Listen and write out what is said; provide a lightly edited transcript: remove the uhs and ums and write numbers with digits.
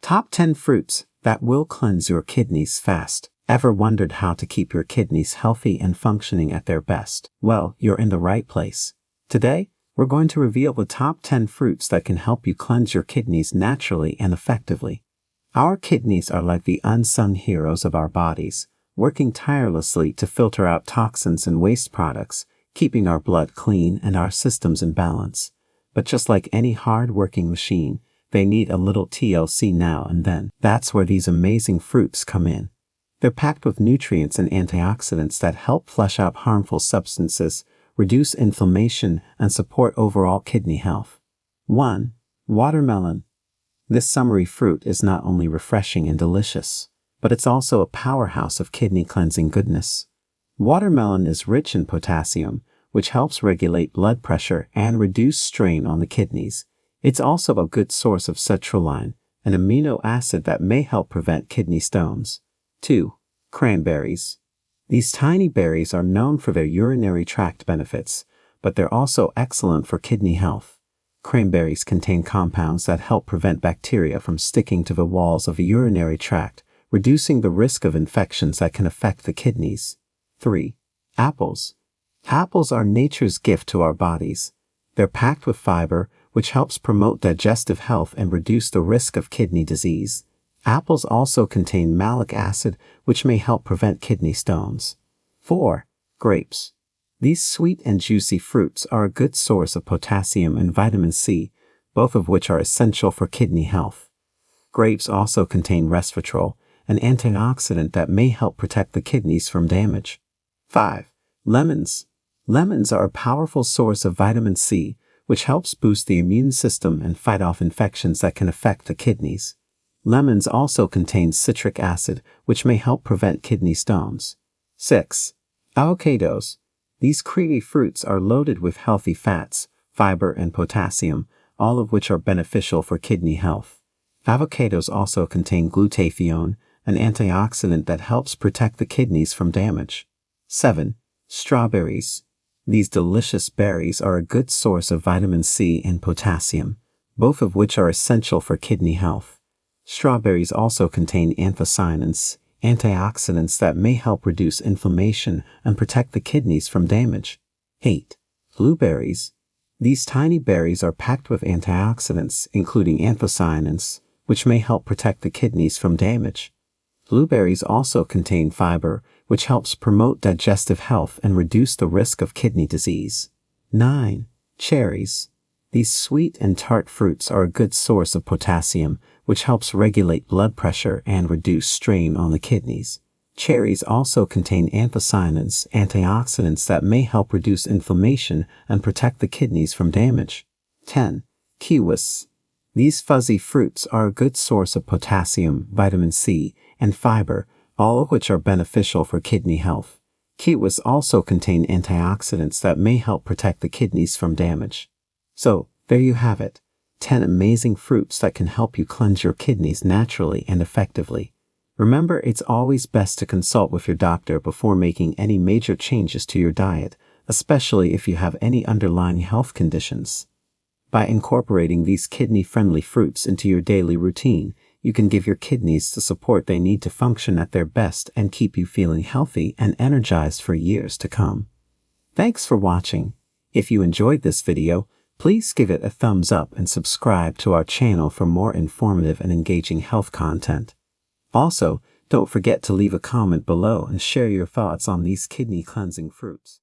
Top 10 fruits that will cleanse your kidneys fast. Ever wondered how to keep your kidneys healthy and functioning at their best? Well, you're in the right place. Today, we're going to reveal the top 10 fruits that can help you cleanse your kidneys naturally and effectively. Our kidneys are like the unsung heroes of our bodies, working tirelessly to filter out toxins and waste products, keeping our blood clean and our systems in balance. But just like any hard-working machine, they need a little TLC now and then. That's where these amazing fruits come in. They're packed with nutrients and antioxidants that help flush out harmful substances, reduce inflammation, and support overall kidney health. 1. Watermelon. This summery fruit is not only refreshing and delicious, but it's also a powerhouse of kidney cleansing goodness. Watermelon is rich in potassium, which helps regulate blood pressure and reduce strain on the kidneys. It's also a good source of citrulline, an amino acid that may help prevent kidney stones. 2. Cranberries. These tiny berries are known for their urinary tract benefits, but they're also excellent for kidney health. Cranberries contain compounds that help prevent bacteria from sticking to the walls of the urinary tract, reducing the risk of infections that can affect the kidneys. 3. Apples. Apples are nature's gift to our bodies. They're packed with fiber, which helps promote digestive health and reduce the risk of kidney disease. Apples also contain malic acid, which may help prevent kidney stones. 4. Grapes. These sweet and juicy fruits are a good source of potassium and vitamin C, both of which are essential for kidney health. Grapes also contain resveratrol, an antioxidant that may help protect the kidneys from damage. 5. Lemons. Lemons are a powerful source of vitamin C, which helps boost the immune system and fight off infections that can affect the kidneys. Lemons also contain citric acid, which may help prevent kidney stones. 6. Avocados. These creamy fruits are loaded with healthy fats, fiber, and potassium, all of which are beneficial for kidney health. Avocados also contain glutathione, an antioxidant that helps protect the kidneys from damage. 7. Strawberries. These delicious berries are a good source of vitamin C and potassium, both of which are essential for kidney health. Strawberries also contain anthocyanins, antioxidants that may help reduce inflammation and protect the kidneys from damage. 8. Blueberries. These tiny berries are packed with antioxidants, including anthocyanins, which may help protect the kidneys from damage. Blueberries also contain fiber, which helps promote digestive health and reduce the risk of kidney disease. 9. Cherries. These sweet and tart fruits are a good source of potassium, which helps regulate blood pressure and reduce strain on the kidneys. Cherries also contain anthocyanins, antioxidants that may help reduce inflammation and protect the kidneys from damage. 10. Kiwis. These fuzzy fruits are a good source of potassium, vitamin C, and fiber, all of which are beneficial for kidney health. Kiwis also contain antioxidants that may help protect the kidneys from damage. So, there you have it. 10 amazing fruits that can help you cleanse your kidneys naturally and effectively. Remember, it's always best to consult with your doctor before making any major changes to your diet, especially if you have any underlying health conditions. By incorporating these kidney-friendly fruits into your daily routine, you can give your kidneys the support they need to function at their best and keep you feeling healthy and energized for years to come. Thanks for watching. If you enjoyed this video, please give it a thumbs up and subscribe to our channel for more informative and engaging health content. Also, don't forget to leave a comment below and share your thoughts on these kidney cleansing fruits.